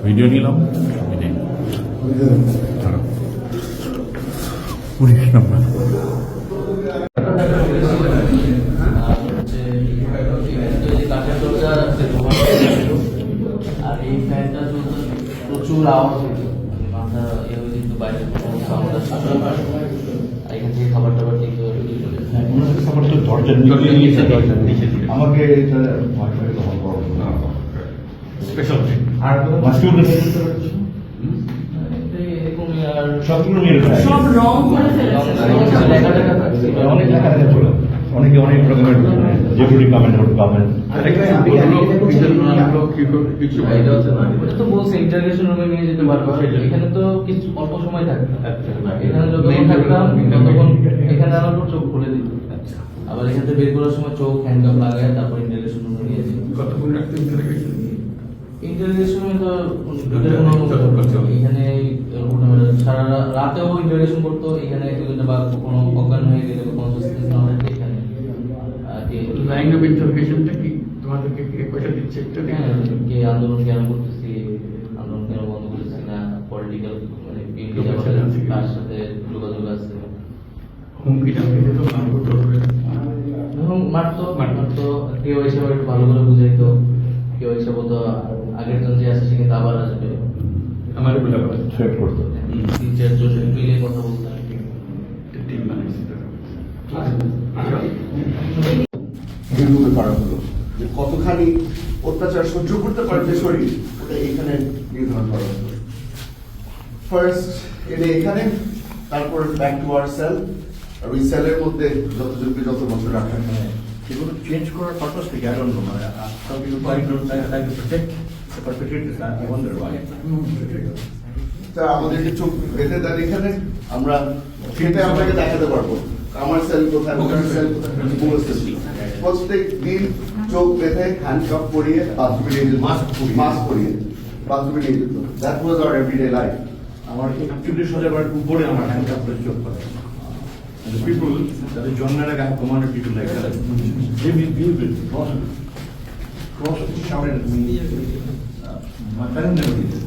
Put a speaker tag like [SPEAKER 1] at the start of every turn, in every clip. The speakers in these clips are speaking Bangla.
[SPEAKER 1] ভিডিও নিলাম 19 নম্বর।
[SPEAKER 2] আর এই ফ্যানটা প্রচুর আওয়াজ হতো, মাথা কিন্তু বাইরে এখান থেকে খাবার টাবার দিতে
[SPEAKER 1] আমাকে সবগুলো নিয়ে অনেক লেখালেখা ছিল, অনেকে অনেক রকমের যেগুলি কমেন্ট
[SPEAKER 2] তো বলছে ইন্টারগ্রেশন রুমে নিয়ে যেতে পারবো। এখানে তো কিছু অল্প সময় থাকবে, এখানে যতক্ষণ থাকতাম ততক্ষণ এখানে আনার পর চোখ খুলে দিত, আবার এখান থেকে বের করার সময় চোখ হ্যান্ডকাপ লাগায় তারপর ইন্টারগ্রেশন রুমে নিয়ে যেত। ইন্টারগ্রেশনে তো এখানে সারা রাতেও ইন্টারগ্রেশন করতো এখানে, বা কোনো অজ্ঞান হয়ে গেলে কোনো এখানে
[SPEAKER 3] লাইন অফ ইন্টারগ্রেশনটা কি তোমাদেরকে কে পয়সা দিচ্ছে
[SPEAKER 2] কে আন্দোলন কেন করতেছি, আন্দোলন কেন বন্ধ করতেছি না, পলিটিক্যাল মানে কার সাথে যোগাযোগ আছে,
[SPEAKER 3] হুমকি টামকি দিত,
[SPEAKER 2] মারতো কেউ এসে একটু ভালো করে বুঝাইতো, কেউ এসে বলতো আগের জন যে আছে সে কিন্তু আবার আসবে,
[SPEAKER 3] আমার
[SPEAKER 1] থ্রেট করতো।
[SPEAKER 2] 3-4 জন মিলে কথা বলতো
[SPEAKER 3] টিম বানাইছে।
[SPEAKER 4] করা হলো যে কতখানি অত্যাচার সহ্য করতে পারে যে শরীর, ওটা এখানে নির্ধারণ করা হলো। ফার্স্ট এনে এখানে, তারপর ব্যাক টু আওয়ার সেল, আর ওই সেলের মধ্যে যতজনকে যত বছর রাখা হয়
[SPEAKER 1] এগুলো চেঞ্জ করার পারপাস থেকে I don't know, মানে some people try to protect the perpetrators, I wonder why.
[SPEAKER 4] তা আমাদেরকে চোখ বেঁধে দেন এখানে, আমরা সেটা আপনাকে দেখাতে পারবো আমার সেল কোথায়, ওখানে সেল কোথায়, প্রত্যেক দিন চোখ বেঁধে হ্যান্ডকাপ পরিয়ে বাথরুমে নিয়ে যেত, মাস্ক পরিয়ে বাথরুমে নিয়ে যেত। That was our everyday life.
[SPEAKER 1] আমার 41,000 উপরে আমার হ্যান্ডকাপ করে চোখ করে। And the people, যাদের জন্মের আগে I commanded people like that, they will cross shouted at me. My parents never did it.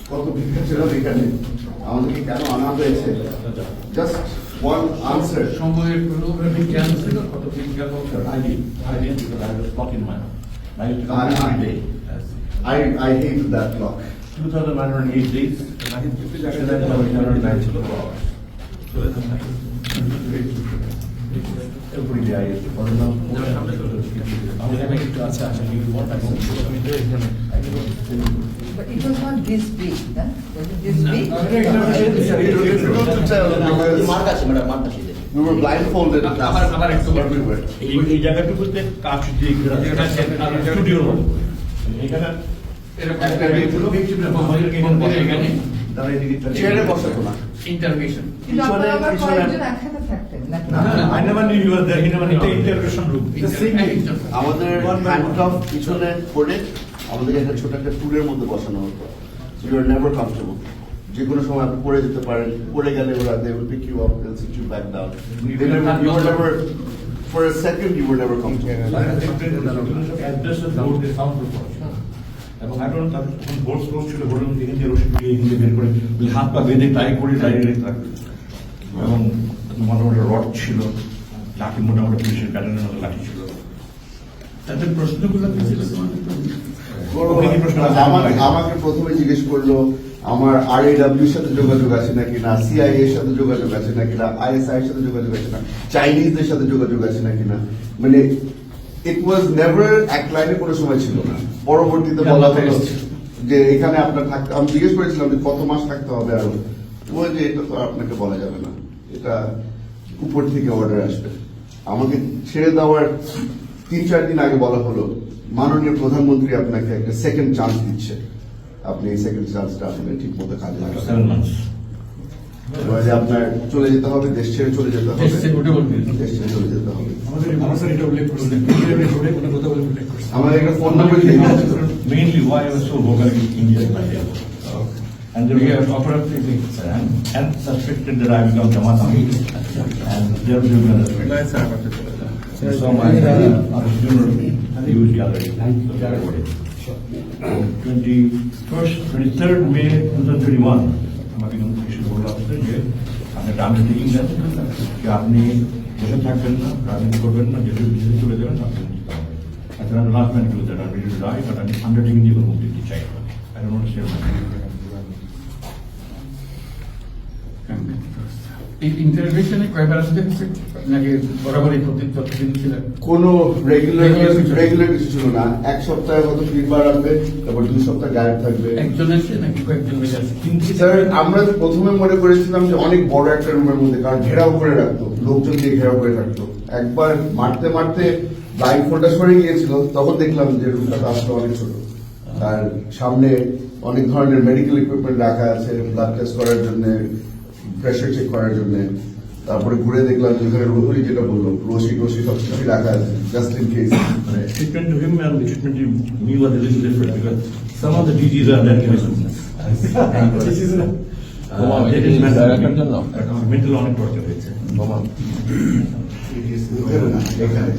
[SPEAKER 4] কত ভিক্ষা ছিল এখানে, আমাদেরকে কেন আনা হয়েছে, জাস্ট ওয়ান আনসার।
[SPEAKER 3] সময়ের কোনো বিজ্ঞান ছিল, কত বিজ্ঞান
[SPEAKER 1] I didn't because I was stuck in my house. I used to come every day.
[SPEAKER 4] I hate that clock.
[SPEAKER 1] 2,908 days, and I did 59,994 hours. Every day I used to follow them.
[SPEAKER 5] But it was not this big, huh? Was it this big?
[SPEAKER 4] We were blindfolded everywhere.
[SPEAKER 1] এই জায়গাটুকুতে কাজ দিয়ে স্টুডিওর মতো এখানে
[SPEAKER 4] চেয়ারে বসাতো না।
[SPEAKER 3] ইন্টারগ্রেশন
[SPEAKER 5] কিন্তু আপনারা আবার কয়েকজন একসাথে থাকতেন নাকি?
[SPEAKER 1] I never knew you were there. He never knew the interrogation room.
[SPEAKER 4] আমাদের হ্যান্ডকাফ পিছনে করে আমাদেরকে একটা ছোট একটা টুলের মধ্যে বসানো হতো। ইউ আর নেভার কমফর্টেবল, যে কোনো সময় আপনি পড়ে যেতে পারেন, পড়ে গেলে ওরা they will pick you up, they'll sit you back down. You were never for a second you were never comfortable.
[SPEAKER 1] Address of board the sound report. এবং এখন তাদের যখন বোর্ড ক্লোজ ছিল, বোর্ডের মধ্যে হিন্দি রসিদ দিয়ে হিন্দি বের করে হাত পা বেঁধে টাই করে দাঁড়িয়ে থাকবে, এবং মোটামুটি রড ছিল, লাঠি মোটামুটি পুলিশের প্যাটার্নের মতো লাঠি ছিল।
[SPEAKER 3] তাদের প্রশ্নগুলো
[SPEAKER 4] আমাকে প্রথমে জিজ্ঞেস করলো আমার RAW এর সাথে যোগাযোগ আছে নাকি না, CIA এর সাথে যোগাযোগ আছে নাকি না, ISI এর সাথে যোগাযোগ আছে না, চাইনিজদের সাথে যোগাযোগ আছে নাকি না। মানে ইট ওয়াজ নেভার এক লাইনে কোনো সময় ছিল না। পরবর্তীতে বলা হলো যে এখানে আপনার থাকতে, আমি জিজ্ঞেস করেছিলাম যে কত মাস থাকতে হবে, আরো ওই যে এটা তো আপনাকে বলা যাবে না, এটা উপর থেকে অর্ডার আসবে। আমাকে ছেড়ে দেওয়ার 3-4 দিন আগে বলা হলো মাননীয় প্রধানমন্ত্রী আপনাকে একটা সেকেন্ড চান্স দিচ্ছে, আপনি এই সেকেন্ড চান্সটা আসলে ঠিক মতো কাজে লাগাবেন। মানে আপনার চলে যেতে হবে, দেশ ছেড়ে চলে যেতে হবে,
[SPEAKER 3] দেশ ছেড়ে ওটা বলবেন।
[SPEAKER 4] দেশ ছেড়ে চলে যেতে হবে।
[SPEAKER 6] আমার স্যার এটা উল্লেখ করছেন, ক্লিয়ারলি বলে কোনো কথা বলে উল্লেখ করছেন।
[SPEAKER 4] আমাদের একটা ফোন নাম্বার দিয়ে দিয়েছিল।
[SPEAKER 1] Mainly why I was so vocal in India in India. And there were operative and suspected that I become Jamaat Ami. And there was a so my huge gallery. 23rd May 2021 আমাকে নোটিফিকেশন বলা হচ্ছে যে আপনি আন্ডারটেকিং দেন যে আপনি দেশে থাকবেন না, রাজনীতি করবেন না, যেহেতু বিদেশে চলে যাবেন আপনি আচ্ছা লাস্ট ম্যান টু দ্যাট আমি ডাই বাট আমি আন্ডারটেকিং দিয়ে কোনো মুক্তি দিতে চাই না। I don't want to share my
[SPEAKER 3] এই ইন্টারভিউশনে কয়বার আসতে হচ্ছে নাকি বরাবরই প্রতিদিন ছিলেন?
[SPEAKER 4] কোনো রেগুলার
[SPEAKER 3] Regular
[SPEAKER 4] রেগুলার কিছু ছিল না। এক সপ্তাহে হয়তো 3 বার আসবে, তারপর 2 সপ্তাহ গায়েব থাকবে।
[SPEAKER 3] একজন আছে নাকি কয়েকজন মিলে আছে?
[SPEAKER 4] স্যার আমরা প্রথমে মনে করেছিলাম যে অনেক বড় একটা রুমের মধ্যে, কারণ ঘেরাও করে রাখতো, লোকজন দিয়ে ঘেরাও করে রাখতো। একবার মারতে মারতে ব্লাইন্ড ফোল্ডার সরে গিয়েছিল, তখন দেখলাম যে রুমটা আসলে অনেক ছোট। আর সামনে অনেক ধরনের মেডিকেল ইকুইপমেন্ট রাখা আছে, ব্লাড টেস্ট করার জন্য, প্রেশার চেক করার জন্য। তারপরে ঘুরে দেখলাম যে এখানে রোহরি যেটা বললো, রশি সব কিছু রাখা আছে, just in case.
[SPEAKER 1] treatment to him and the treatment to me was a little different because some of the DGs are that kind of business. Mental অনেক torture হয়েছে।
[SPEAKER 4] এখানে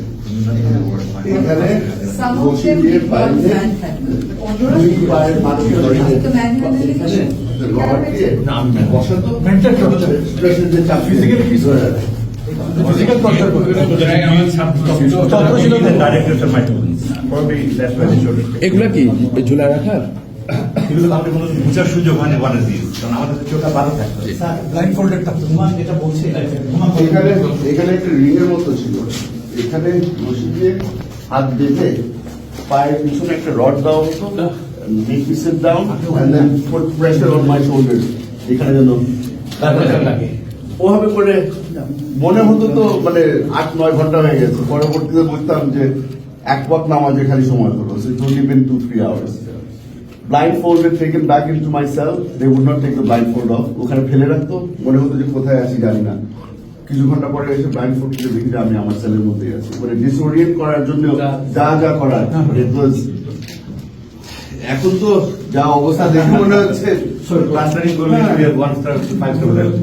[SPEAKER 5] Some of
[SPEAKER 4] রশি
[SPEAKER 5] them
[SPEAKER 4] দিয়ে
[SPEAKER 5] did not
[SPEAKER 4] বাইরে
[SPEAKER 5] manhandle.
[SPEAKER 4] দুই পায়ের মাঝে ধরে
[SPEAKER 5] The manhandling.
[SPEAKER 4] রড দিয়ে
[SPEAKER 1] না, আমি manhandle।
[SPEAKER 4] বসাতো,
[SPEAKER 6] মেন্টাল টর্চার,
[SPEAKER 4] প্রেশার দিয়ে চাপ
[SPEAKER 6] ফিজিক্যালি কিছু
[SPEAKER 4] ধরে রাখে।
[SPEAKER 6] ফিজিক্যাল টর্চার করবে।
[SPEAKER 1] Directors are my students. Probably that's why they showed it.
[SPEAKER 7] এগুলা কি ঝুলা রাখার?
[SPEAKER 1] এগুলো আমাদের কোনো বোঝার সুযোগ হয়নি one of these, কারণ আমাদের চোখটা ভালো থাকতো।
[SPEAKER 6] ব্লাইন্ড ফোল্ডেড থাকতো, হুমান যেটা বলছে
[SPEAKER 4] এখানে এখানে একটা রিং এর মতো ছিল, এখানে রশি দিয়ে হাত বেঁধে পায়ের পিছনে একটা রড দেওয়া হতো, make me sit down and then put pressure on my shoulders, এখানে যেন
[SPEAKER 3] লাগে।
[SPEAKER 4] ওভাবে করে মনে হতো তো মানে 8-9 ঘন্টা হয়ে গেছে। পরবর্তীতে বুঝতাম যে এক ওয়াক্ত নামাজে খালি সময় হলো, so it's only been 2-3 hours. Blindfolded, taken back into my cell, they would not take the blindfold off, ওখানে ফেলে রাখতো, মনে হতো যে কোথায় আছি জানি না। কিছু ঘন্টা পরে এসে ব্লাইন্ডফোল্ড করে দেখি যে আমি আমার সেলের মধ্যে আছি। মানে ডিসওরিয়েন্ট করার জন্য যা করার, it was এখন তো যা অবস্থা দেখে মনে হচ্ছে
[SPEAKER 1] Plastering করলে we have 1-5 star level.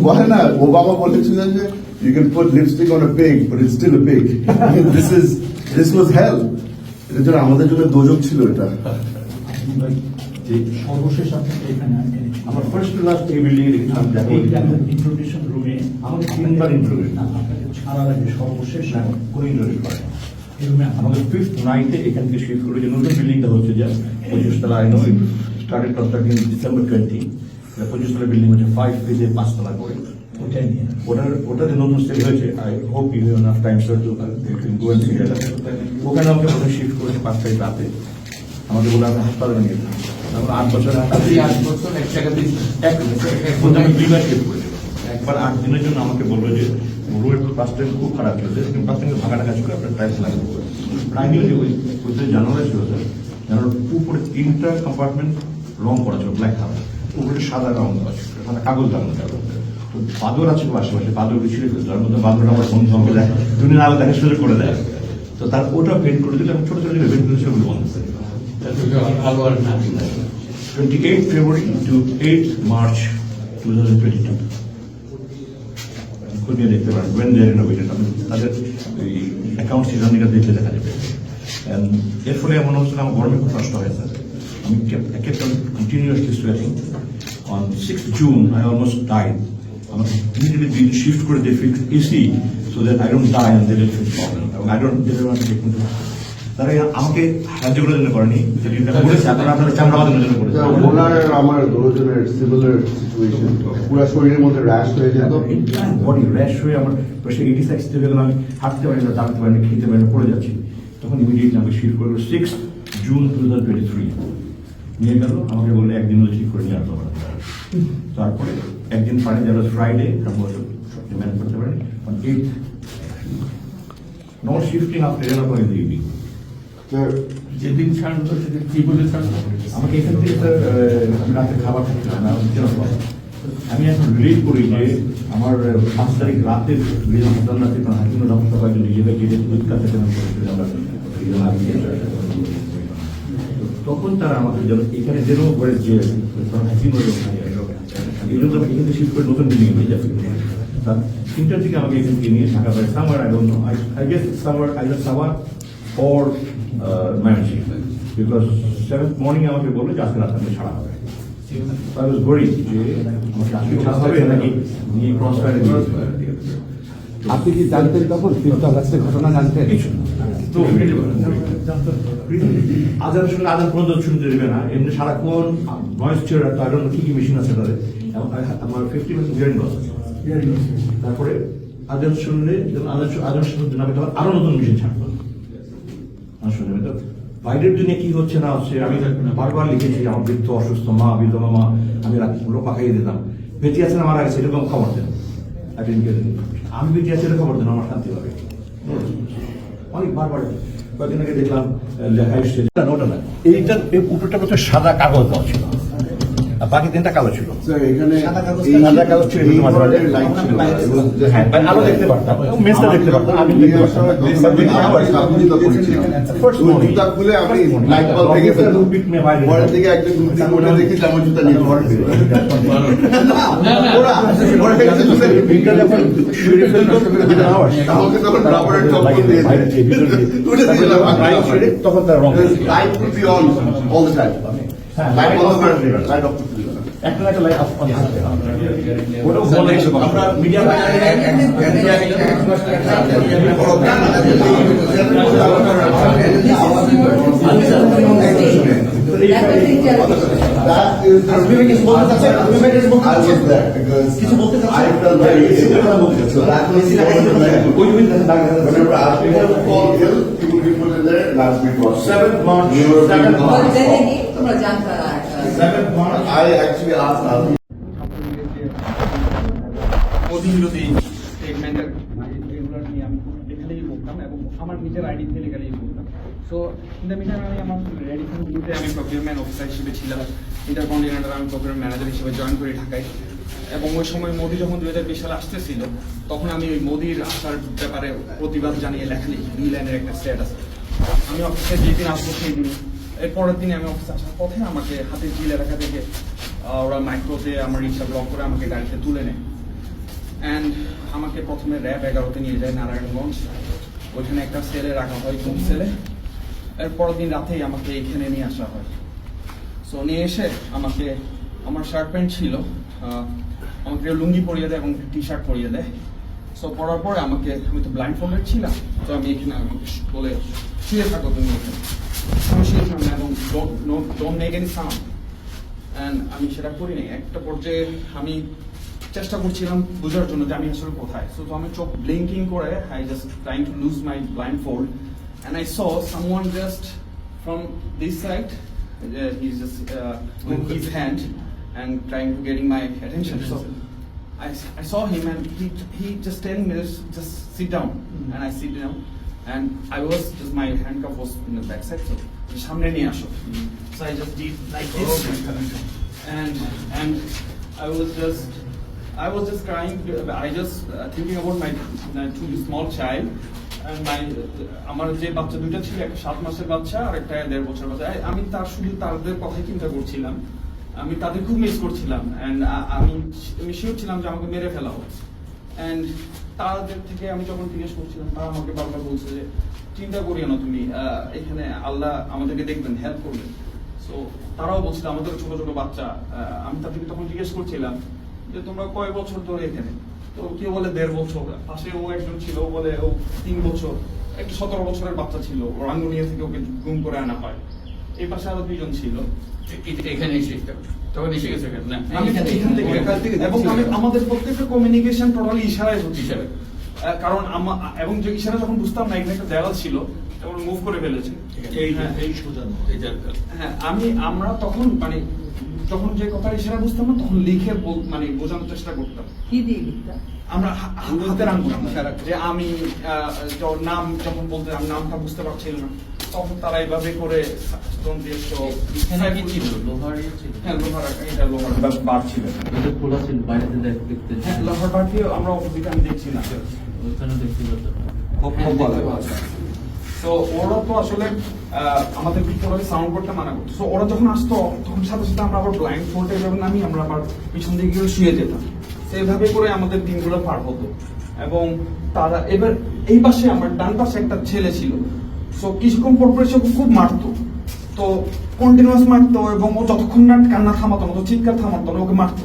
[SPEAKER 4] বলে না, ওবামা বলেছিলেন যে you can put lipstick on a pig but it's still a pig. this was hell. এর জন্য আমাদের জন্য দোজক ছিল এটা।
[SPEAKER 6] সর্বশেষ আপনাকে এখানে এনেছি।
[SPEAKER 1] আমার ফার্স্ট লাস্ট এই বিল্ডিং এর এখানে দেখা
[SPEAKER 6] এই ইন্ট্রোডিউশন রুমে
[SPEAKER 1] আমাকে 3 বার ইন্ট্রোডিউস
[SPEAKER 6] না, আপনাকে ছাড়ার আগে সর্বশেষ
[SPEAKER 1] করে ইন্ট্রোডিউস করে
[SPEAKER 6] এই রুমে
[SPEAKER 1] আমাকে 5th নাইটে এখান থেকে শিফট করে যে নতুন বিল্ডিংটা হচ্ছে যে 25 তলা, I know it started constructing December 20, 25 তলা বিল্ডিং হচ্ছে 5 ফেজে 5 তলা করে।
[SPEAKER 6] ওটাই নিয়ে
[SPEAKER 1] ওটাতে নতুন সেল হয়েছে। I hope you have enough time sir to go and see that. ওখানে আমাকে প্রথমে শিফট করেছে 5টায় রাতে, আমাকে বলে আপনি হাসপাতালে নিয়ে যান। আমরা 8 বছর
[SPEAKER 3] আপনি 8 বছর এক জায়গাতে
[SPEAKER 1] আমি 2 বার শিফট করেছিলাম। একবার 8 দিনের জন্য আমাকে বললো যে রোড প্লাস্টারিং খুব খারাপ চলছে, কিন্তু প্লাস্টারিং ভাঙাটা কাজ করে আপনার টাইলস লাগাতে হবে। প্রায় নিয়ে ওই জানালা ছিল স্যার, জানালার উপরে 3টা কম্পার্টমেন্ট রং করা ছিল ব্ল্যাক কালার, উপরে সাদা রং দেওয়া ছিল, সাদা কাগজ লাগানো ছিল। তো বাদর আছে তো আশেপাশে, বাদরকে ছিঁড়ে ফেলছে, তার মধ্যে বাদর আমার বন্ধু আমাকে দেয়, দুদিন আগে তাকে সুযোগ করে দেয়। তো তার ওটা পেন্ট করে দিলে ছোট ছোট যে ভেন্টিলেশন গুলো বন্ধ করে দিল।
[SPEAKER 3] ভালো আর না।
[SPEAKER 1] 28 February to 8 March 2022 খুঁজে দেখতে পারেন when they are renovated, তাদের অ্যাকাউন্ট সিজনটা দেখলে দেখা যাবে। এর ফলে এমন হচ্ছিল আমার গরমে খুব কষ্ট হয় স্যার। আমি kept on continuously sweating. On 6th June I almost died. আমাকে immediately shift করে they fixed AC so that I don't die and they didn't fix problem. I don't take me to তারা আমাকে সাহায্য করার জন্য করেনি, আপনারা চামড়া বাঁধানোর জন্য করেছে।
[SPEAKER 4] ওনার আর আমার দুজনের সিমিলার সিচুয়েশন, পুরো শরীরের মধ্যে র্যাশ হয়ে যেত,
[SPEAKER 1] বডি র্যাশ হয়ে আমার প্রেশার 86 থেকে গেল, আমি হাঁটতে পারি না, দাঁড়াতে পারি না, খেতে পারি না, পড়ে যাচ্ছি। তখন ইমিডিয়েটলি আমাকে শিফট করলো 6th June 2023 নিয়ে গেল, আমাকে বললে একদিন ঠিক করে নিয়ে আসতে পারে। তারপরে একদিন পারে যারা ফ্রাইডে ম্যানেজ করতে পারেন, 8th no shifting after 11 o'clock in the evening.
[SPEAKER 3] যেদিন ছাড়লো সেদিন কি বলে ছাড়লো?
[SPEAKER 1] আমাকে এখান থেকে স্যার আমি রাতে খাবার খাচ্ছিলাম না, আমি এখন রিলেট করি যে আমার 5 তারিখ রাতে হাসান রাতে হাকিমুর রহমান সবাই নিজেদের গেটে দুধ কাছে আমরা তখন তারা আমাকে যেন এখানে যেন করে যে হাকিমুর এই জন্য আমি এখানে শিফট করে নতুন বিল্ডিং নিয়ে যাচ্ছি। 3টার দিকে আমাকে এখান থেকে নিয়ে ঢাকা পাই summer I don't know I guess summer either summer or Mymensingh because 7th morning আমাকে বললো যে আজকে রাতে আমাকে ছাড়া হবে। I was worried যে আমাকে আজকে ছাড়া হবে নাকি নিয়ে ক্রস ফায়ারে
[SPEAKER 7] আপনি কি জানতেন তখন 5th অগাস্টের ঘটনা জানতেন?
[SPEAKER 1] কিছু তো আজান শুনলে আজান পর্যন্ত শুনতে দেবে না, এমনি সারাক্ষণ নয়েজ ছিল তার কি কি মেশিন আছে তাদের, এবং আমার 50% হিয়ারিং লস আছে। তারপরে আজান শুনলে আজান শুনতে না তখন আরো নতুন মেশিন ছাড়বো শুনবে। তো বাইরের দুনিয়া কি হচ্ছে না হচ্ছে আমি বারবার লিখেছি, আমার বৃদ্ধ অসুস্থ মা, বিধবা মা, আমি রাত্রিগুলো পাকাইয়ে দিতাম, বেঁচে আছেন মারা গেছে এরকম খবর দেন, আমি বেঁচে আছি এটা খবর দেন, আমার শান্তি হবে। অনেক বারবার কয়েকদিন আগে দেখলাম লেখা এসছে ওটা না, এইটার উপরটা প্রথমে সাদা কাগজ দেওয়া ছিল আর বাকি 3টা কালো ছিল।
[SPEAKER 4] এখানে
[SPEAKER 1] সাদা কাগজ ছিল,
[SPEAKER 4] লাইট ছিল,
[SPEAKER 1] হ্যাঁ আলো দেখতে পারতাম, মেসটা দেখতে পারতাম, আমি দেখতে পারতাম।
[SPEAKER 4] জুতা খুলে আমি লাইট বল থেকে ফেললাম, পরের দিকে একজন ঘুরতে ওটা দেখি আমার জুতা নিয়ে ঘরে ফিরে আমাকে তখন রাবারের চপ্পল দিয়ে উঠে দিলাম।
[SPEAKER 1] তখন তার রং
[SPEAKER 4] light will be on all the time, light বন্ধ করে দিবেন, লাইট অফ করে দিবেন।
[SPEAKER 1] একটা লাইট অফ করে ওটাও বলে আমরা media
[SPEAKER 4] That is the I was there because I felt very ill. So that was whenever I was fall ill, he would be put in there. Last week was
[SPEAKER 1] 7th March,
[SPEAKER 5] তোমরা জানতা না
[SPEAKER 1] 7th March
[SPEAKER 4] I actually asked Afi.
[SPEAKER 3] Modi বিরোধী স্টেটমেন্টের এগুলো নিয়ে আমি লিখলেই বলতাম এবং আমার নিজের আইডি থেকে লেখালেই বলতাম। সো ইন দ্য মিটার আমি আমার রেডিফোন গ্রুপে আমি প্রকিউরমেন্ট অফিসার হিসেবে ছিলাম, ইন্টারকন্টিনেন্টাল আমি প্রকিউরমেন্ট ম্যানেজার হিসেবে জয়েন করি ঢাকায়। এবং ওই সময় মোদি যখন 2020 সালে আসতেছিল তখন আমি ওই মোদির আসার ব্যাপারে প্রতিবাদ জানিয়ে লেখালি 2 লাইনের একটা স্ট্যাটাস। আমি অফিসে যেদিন আসবো সেই দিন, এর পরের দিনে আমি অফিসে আসার পথে আমাকে হাতে জিল এলাকা থেকে ওরা মাইক্রোতে আমার রিক্সা ব্লক করে আমাকে গাড়িতে তুলে নেয়। অ্যান্ড আমাকে প্রথমে র্যাব 11-তে নিয়ে যায় নারায়ণগঞ্জ, ওইখানে একটা সেলে রাখা হয়, কোন সেলে। এর পরের দিন রাতেই আমাকে এখানে নিয়ে আসা হয়। সো নিয়ে এসে আমাকে আমার শার্ট প্যান্ট ছিল, আমাকে লুঙ্গি পরিয়ে দেয় এবং টি শার্ট পরিয়ে দেয়। সো পরার পরে আমাকে, আমি তো ব্লাইন্ড ফোল্ডেড ছিলাম, তো আমি এখানে আমাকে বলে শুয়ে থাকো তুমি এখানে, আমি শুয়েছিলাম না এবং don't make any sound. And আমি সেটা করি নাই। একটা পর্যায়ে আমি চেষ্টা করছিলাম বোঝার জন্য যে আমি আসলে কোথায়। সো তো আমি চোখ ব্লিঙ্কিং করে I just trying to lose my blind fold and I saw someone just from this side, he's just with his hand and trying to getting my attention. So I saw him and he just telling me just sit down, and I sit down and I was just, my handcuff was in the back side, so samne niye asho. So I just did like this, and I was just crying. I just thinking about my two small child and my আমার যে বাচ্চা দুইটা ছিল, একটা 7 মাসের বাচ্চা আর একটা 1.5 বছরের বাচ্চা। আমি শুধু তাদের কথাই চিন্তা করছিলাম, আমি তাদের খুব মিস করছিলাম। অ্যান্ড আমি শিওর ছিলাম যে আমাকে মেরে ফেলা হবে। অ্যান্ড তাদের থেকে আমি যখন জিজ্ঞেস করছিলাম, তারা আমাকে বারবার বলছে যে চিন্তা করিও না তুমি, এখানে আল্লাহ আমাদেরকে দেখবেন, হেল্প করবেন। সো তারাও বলছিল আমাদের ছোট ছোট বাচ্চা। আমি তাদেরকে তখন জিজ্ঞেস করছিলাম যে তোমরা কয় বছর ধরে এখানে? তো কেউ বলে 1.5 বছর, পাশে ও একজন ছিল বলে ও 3 বছর, একটা 17 বছরের বাচ্চা ছিল, ও রাঙ্গুনিয়া থেকে ওকে গুম করে আনা হয়। এই পাশে আরো 2 জন ছিল। এখানে এসে তখন এসে গেছে না আমি এখান থেকে এবং আমাদের প্রত্যেকটা কমিউনিকেশন টোটালি ইশারায় হচ্ছে, কারণ এবং যে ইশারা যখন বুঝতাম না এখানে একটা দেওয়াল ছিল, তখন মুভ করে ফেলেছে। হ্যাঁ, আমরা তখন মানে যখন যে কথা ইশারা বুঝতাম না তখন লিখে মানে বোঝানোর চেষ্টা করতাম।
[SPEAKER 5] কি দিয়ে লিখতা?
[SPEAKER 3] আমরা হাতের আঙ্গুল যে আমি নাম যখন বলতে আমি নামটা বুঝতে পারছিলাম না, তখন তারা এইভাবে করে স্টোন দিয়ে তো
[SPEAKER 2] এখানে কি ছিল লোহার ইয়ে ছিল
[SPEAKER 3] হ্যাঁ লোহার এটা লোহার বার ছিল
[SPEAKER 2] এটা খোলা ছিল বাইরে থেকে দেখতে
[SPEAKER 3] হ্যাঁ লোহার বার দিয়ে আমরা অপোজিটে আমি দেখছি না
[SPEAKER 2] ওখানে দেখতে পেতাম
[SPEAKER 3] তো ওরা তো আসলে আমাদের ভিতরে সাউন্ড করতে মানা করতো তো ওরা যখন আসতো তখন সাথে সাথে আমরা আবার ব্লাইন্ড ফোল্ডে যাবে নামি আমরা আবার পিছন দিকে গিয়ে শুয়ে যেতাম তো এইভাবে করে আমাদের দিনগুলো পার হতো এবং তারা এবার এই পাশে আমার ডান পাশে একটা ছেলে ছিল তো কিছুক্ষণ পর পর সে খুব মারতো তো কন্টিনিউয়াস মারতো এবং ও যতক্ষণ না কান্না থামাতো না তো চিৎকার থামাতো না ওকে মারতো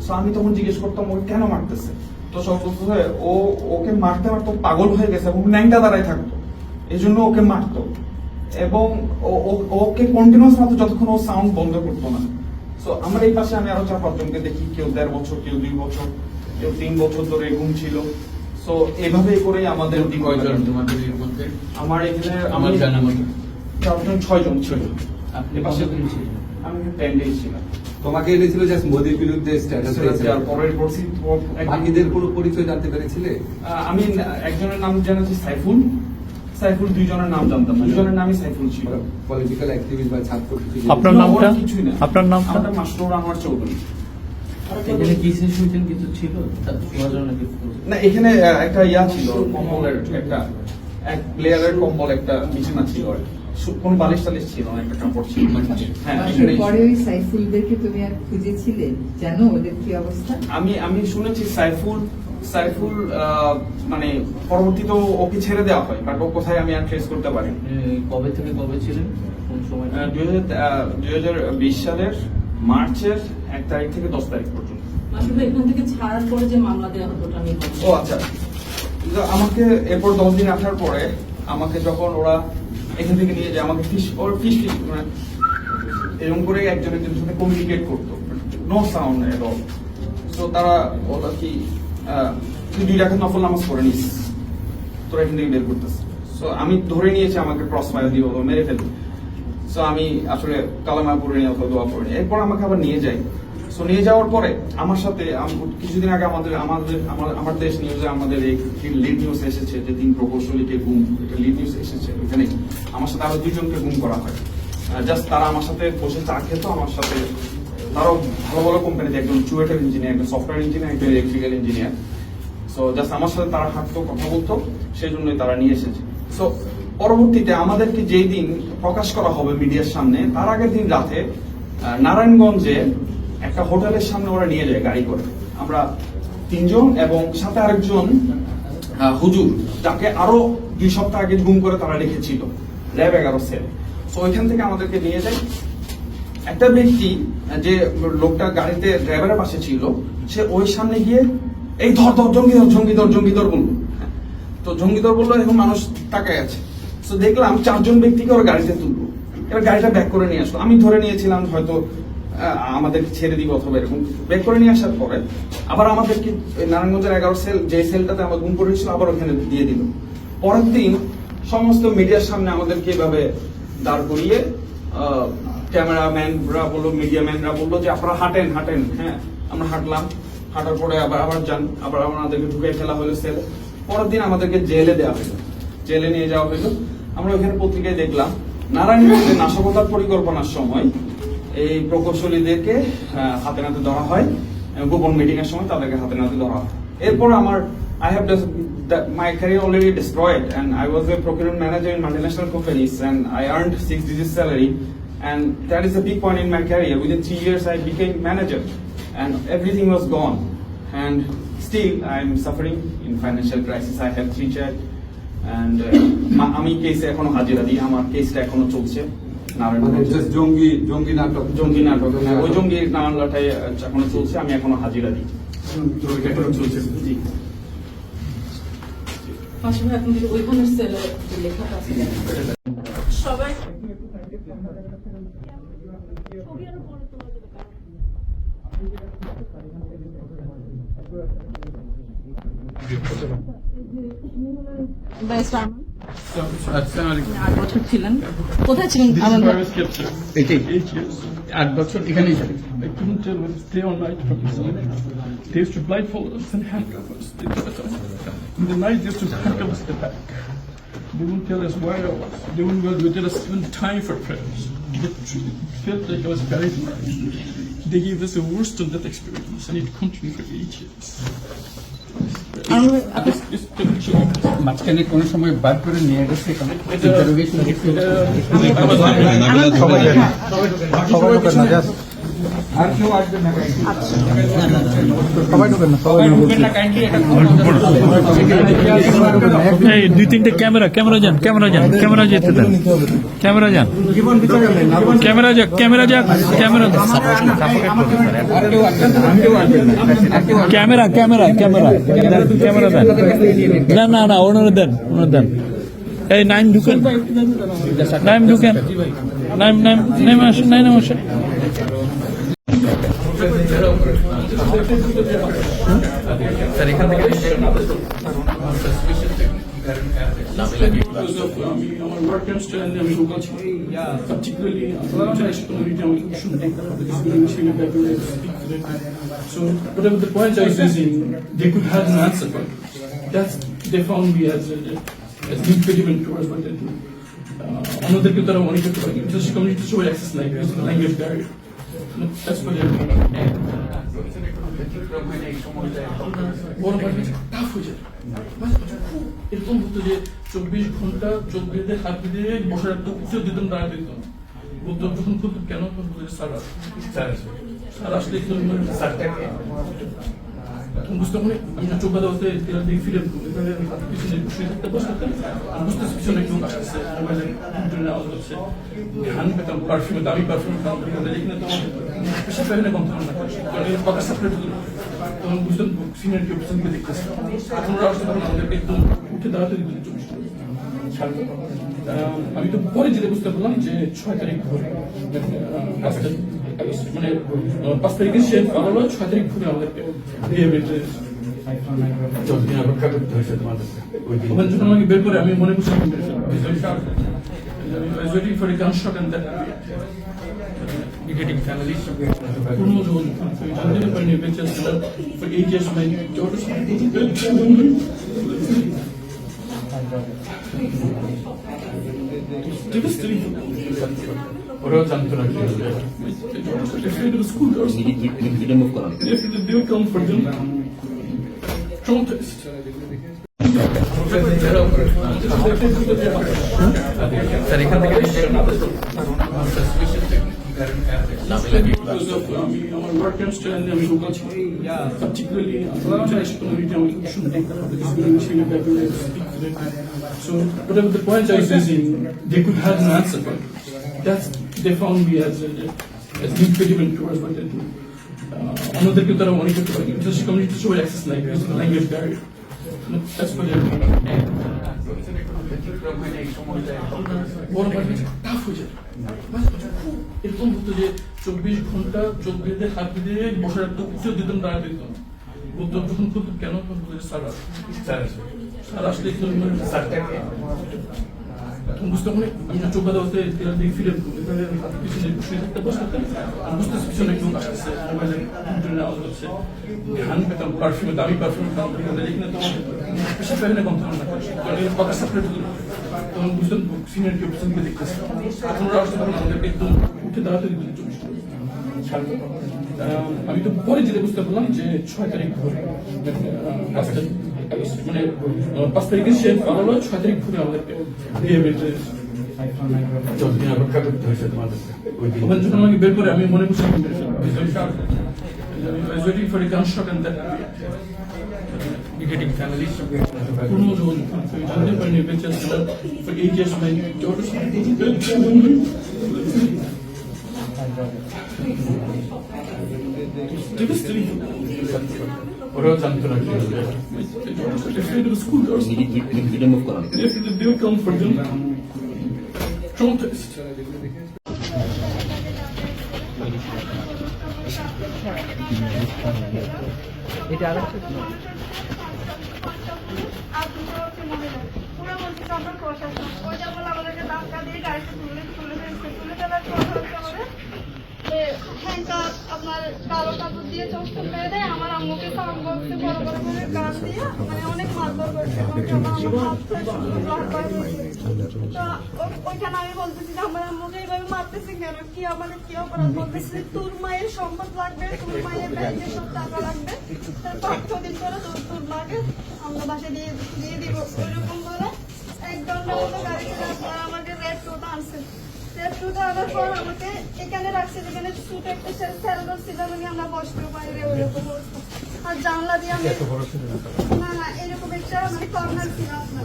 [SPEAKER 3] তো আমি তখন জিজ্ঞেস করতাম ওকে কেন মারতেছে তো সব বলতে হয় ও ওকে মারতে মারতে পাগল হয়ে গেছে এবং ন্যাংটা দাঁড়ায় থাকতো এই জন্য ওকে মারতো এবং ওকে কন্টিনিউয়াস মারতো যতক্ষণ ও সাউন্ড বন্ধ করতো না তো আমার এই পাশে আমি আরো 4-5 জনকে দেখি কেউ 1.5 বছর কেউ 2 বছর কেউ 3 বছর ধরে ঘুম ছিল তো এভাবে করে আমাদের
[SPEAKER 2] কয়জন তোমাদের এর মধ্যে
[SPEAKER 3] আমার এখানে
[SPEAKER 2] আমার জানা মতো
[SPEAKER 3] 6 জন ছিল
[SPEAKER 2] আপনি
[SPEAKER 3] এ পাশে
[SPEAKER 2] কতদিন ছিলেন?
[SPEAKER 3] আমি 10 ডেজ ছিলাম
[SPEAKER 7] তোমাকে এনেছিল জাস্ট মোদির বিরুদ্ধে স্ট্যাটাস
[SPEAKER 3] আর পরের পরশি
[SPEAKER 7] বাকিদের কোনো পরিচয় জানতে পেরেছিলে?
[SPEAKER 3] আমি একজনের নাম জানাচ্ছি সাইফুল 2 জনের নাম জানতাম না 2 জনের নামই সাইফুল ছিল
[SPEAKER 7] পলিটিক্যাল অ্যাক্টিভিস্ট বা ছাত্র কিছু?
[SPEAKER 8] আপনার
[SPEAKER 3] না,
[SPEAKER 8] নামটা?
[SPEAKER 3] ওরা কিছুই না
[SPEAKER 8] আপনার নামটা?
[SPEAKER 3] আমাদের মাস্টার আমার চৌধুরী
[SPEAKER 2] এখানে কি সিচুয়েশন কিছু ছিল তার শোনার জন্য কিছু
[SPEAKER 3] না এখানে একটা ইয়া ছিল কম্বলের একটা এক লেয়ারের কম্বল একটা বিছানা ছিল আর কি। কোন বালিশ টালিশ ছিল না একটা কাপড় ছিল হ্যাঁ এখানেই ছিল।
[SPEAKER 5] পরে ওই সাইফুলদেরকে তুমি আর খুঁজেছিলে জানো ওদের কি অবস্থা?
[SPEAKER 3] আমি শুনেছি সাইফুল মানে পরবর্তীতে ওকে ছেড়ে দেওয়া হয় বাট ও কোথায় আমি আর ট্রেস করতে পারি
[SPEAKER 2] কবে থেকে কবে ছিলেন কোন সময়
[SPEAKER 3] 2020 সালের মার্চের 1 তারিখ থেকে 10 তারিখ পর্যন্ত
[SPEAKER 9] আসলে এখান থেকে ছাড়ার পরে যে মামলা দেওয়া হতো ওটা আমি বলছি।
[SPEAKER 3] ও আচ্ছা তো আমাকে এরপর 10 দিন আসার পরে আমাকে যখন ওরা এখান থেকে নিয়ে যায় আমাকে ফিশ মানে এরকম করে একজন একজনের সাথে কমিউনিকেট করতো নো সাউন্ড এট অল তো তারা ওরা কি তুই 2 রাকাত নফল নামাজ পড়ে নিস তোরা এখান থেকে বের করতেছে সো আমি ধরে নিয়েছি আমাকে ক্রস ফায়ার দিয়ে ওরা মেরে ফেলবে সো আমি আসলে কালামা পড়ে নিয়ে অথবা দোয়া পড়ে নিই এরপর আমাকে আবার নিয়ে যাই সো নিয়ে যাওয়ার পরে আমার সাথে কিছুদিন আগে আমার দেশ নিউজে আমাদের এই লিড নিউজ এসেছে যে 3 প্রকৌশলীকে গুম এটা লিড নিউজ এসেছে ওখানে আমার সাথে আরো 2 জনকে গুম করা হয় জাস্ট তারা আমার সাথে বসে চা খেত আমার সাথে তারাও ভালো ভালো কোম্পানিতে একজন চুয়েটার ইঞ্জিনিয়ার একজন সফটওয়্যার ইঞ্জিনিয়ার একজন ইলেকট্রিক্যাল ইঞ্জিনিয়ার সো জাস্ট আমার সাথে তারা হাঁটতো কথা বলতো সেই জন্যই তারা নিয়ে এসেছে সো পরবর্তীতে আমাদেরকে যেই দিন প্রকাশ করা হবে মিডিয়ার সামনে তার আগের দিন রাতে নারায়ণগঞ্জে একটা হোটেলের সামনে ওরা নিয়ে যায় গাড়ি করে আমরা 3 জন এবং সাথে আরেকজন হুজুর যাকে আরো 2 সপ্তাহ আগে গুম করে তারা রেখেছিল ল্যাব 11 সেল তো ওইখান থেকে আমাদেরকে নিয়ে যায় একটা ব্যক্তি যে লোকটা গাড়িতে ড্রাইভারের পাশে ছিল সে ওই সামনে গিয়ে এই ধর জঙ্গিদর বললো তো জঙ্গিদর বললো এখন মানুষ তাকায় আছে তো দেখলাম 4 জন ব্যক্তিকে ওরা গাড়িতে তুললো এবার গাড়িটা ব্যাক করে নিয়ে আসলো আমি ধরে নিয়েছিলাম হয়তো আমাদেরকে ছেড়ে দিব অথবা এরকম ব্যাক করে নিয়ে আসার পরে আবার আমাদেরকে নারায়ণগঞ্জের 11 সেল যে সেলটাতে আমার গুম করেছিল আবার ওখানে দিয়ে দিল পরের দিন সমস্ত মিডিয়ার সামনে আমাদেরকে এভাবে দাঁড় করিয়ে ক্যামেরাম্যানরা বললো মিডিয়াম্যানরা বললো যে আপনারা হাঁটেন হ্যাঁ আমরা হাঁটলাম হাঁটার পরে আবার যান আবার আমাদেরকে ঢুকে ফেলা হলো সেলে পরের দিন আমাদেরকে জেলে দেওয়া হলো জেলে নিয়ে যাওয়া হলো আমরা ওইখানে পত্রিকায় দেখলাম নারায়ণগঞ্জে নাশকতার পরিকল্পনার সময় এই প্রকৌশলীদেরকে হাতে নাতে ধরা হয় গোপন মিটিং এর সময় তাদেরকে হাতে নাতে ধরা হয় এরপর আমার I have my career already destroyed and I was a procurement manager in multinational companies and I earned 6-digit salary and that is a big point in my career. Within 3 years I became manager and everything was gone and still I am suffering in financial crisis. I have 3 children and আমি কেসে এখনো হাজিরা দিই আমার কেসটা এখনো চলছে
[SPEAKER 7] জঙ্গি নাটক
[SPEAKER 3] ওই জঙ্গি মামলাটাই এখনো চলছে আমি এখনো হাজিরা দিই জি
[SPEAKER 9] পাশাপাশি এখন যদি ওইখানের সেলে লেখাটা আছে সবাই ছিলেন কোথায় ছিলেন আমাদের
[SPEAKER 8] 8 বছর এখানেই থাকি I couldn't tell whether to stay all night from the sun. They used to blindfold us and handcuff us. In the night they used to handcuff us at the back. They wouldn't tell us where I was. They wouldn't tell us even time for prayers. It felt like I was buried alive. They gave us a worse than death experience, and it continued for 8 years.
[SPEAKER 6] মাঝখানে কোনো সময় বার করে নিয়ে গেছে আর কেউ আসবে না সবাই ঢুকেন না সবাই
[SPEAKER 10] এই 2-3টে ক্যামেরা যান ক্যামেরা যেতে দেন ক্যামেরা যান ক্যামেরা যাক ক্যামেরা দেন না ওনারা দেন এই নাইম ঢুকেন নাইম আসেন
[SPEAKER 2] স্যার এখান থেকে
[SPEAKER 8] আমার ওয়ার্ক স্টাইল আমি ঢুকেছি particularly international community আমি শুনতে so whatever the point I was raising they could have an answer for it. That's they found me as impediment towards what they do. অন্যদেরকে তারা মনে করতে পারে international community সবাই অ্যাক্সেস নাই language barrier that's what they're doing. এরকম হতো যে 24 ঘন্টা চোখ বেঁধে হাত বেঁধে বসে রাখতো উঠে দিতাম দাঁড়া দিতাম বলতো যখন খুলতো কেন স্যার আসলে বুঝতে পারি আমি না চোখ বাঁধা বলতে ফিরে পিছনে বসে থাকতে বসে থাকতাম বুঝতে পিছনে কেউ আসতেছে মোবাইলে আওয়াজ হচ্ছে ঘ্রাণ পেতাম পারফিউমে দামি পারফিউম যেখানে তোমার পেশা ফেলে কম থাকুন না কথা সাপ্রেট হতো তখন বুঝতাম সিনিয়র কেউ পিছনকে দেখতেছে এখন ওরা আসতে পারবো আমাদেরকে একদম উঠে দাঁড়াতে দিত 24 আমি তো পরে যেটা বুঝতে পারলাম যে 6 তারিখ ভোরে মানে 5 তারিখে সে পালালো 6 তারিখ ভোরে আমাদেরকে যখন আমাকে বের করে আমি মনে করছি waiting for a gunshot and then getting family for 8 years my daughter ওরাও জানতো না কি school they come for them protest
[SPEAKER 2] sir এখান থেকে
[SPEAKER 8] আমার ওয়ার্ক স্টাইল আমি ঢুকেছি particularly international community আমি শুনতে so whatever the point I was raising they could have an answer for it. That's they found me as impediment towards what they do. অন্যদেরকে তারা মনে করতে পারে international community সবাই অ্যাক্সেস নাই language barrier that's what they're doing. এরকম হতো যে 24 ঘন্টা চোখ বেঁধে হাত বেঁধে বসে রাখতো উঠে দিতাম দাঁড়া দিতাম বলতো যখন খুলতো কেন স্যার আসলে বুঝতে পারি আমি না চোখ বাঁধা বলতে ফিরে পিছনে বসে থাকতে বসে থাকতাম বুঝতে পিছনে কেউ আসতেছে মোবাইলে আওয়াজ হচ্ছে ঘ্রাণ পেতাম পারফিউমে দামি পারফিউম যেখানে তোমার পেশা ফেলে কম থাকুন না কথা সাপ্রেট হতো তখন বুঝতাম সিনিয়র কেউ পিছনকে দেখতেছে এখন ওরা আসতে পারবো আমাদেরকে একদম উঠে দাঁড়াতে দিত 24 আমি তো পরে যেটা বুঝতে পারলাম যে 6 তারিখ ভোরে মানে 5 তারিখে সে পালালো 6 তারিখ ভোরে আমাদেরকে যখন আমাকে বের করে আমি মনে করছি waiting for a gunshot and then getting family for 8 years my daughter ওরাও জানতো না কি school they come for them protest
[SPEAKER 5] এটা আর
[SPEAKER 11] handcuff আপনার কালো কাপড় দিয়ে চোখটা মেরে দেয়, আমার আম্মুকে সাউন্ড বক্সে বড় বড় করে গান দিয়ে মানে অনেক মারধর করছে এবং আমার হাত থেকে শুধু ব্লাড বার হয়েছে। তো ওইখানে আমি বলতেছি যে আমার আম্মুকে এইভাবে মারতেছি কেন, কি আমাদের কি অপরাধ? বলতেছি যে তোর মায়ের সম্পদ লাগবে, তোর মায়ের ব্যাংকে সব টাকা লাগবে, তার 5-6 দিন পরে তোর মাকে আমরা বাসায় দিয়ে দিব। ওইরকম বলে 1 ঘন্টা মতো গাড়িতে আপনার আমাকে রেড টোটা আনছে। রেড টোটা আনার পর আমাকে এখানে রাখছে, যেখানে ছোট একটা স্যালডর ছিল, মানে আমরা বসতেও পারি রে ওইরকম অবস্থা। আর জানলা দিয়ে আমি না এরকম একটা মানে কর্নার ছিল আপনার।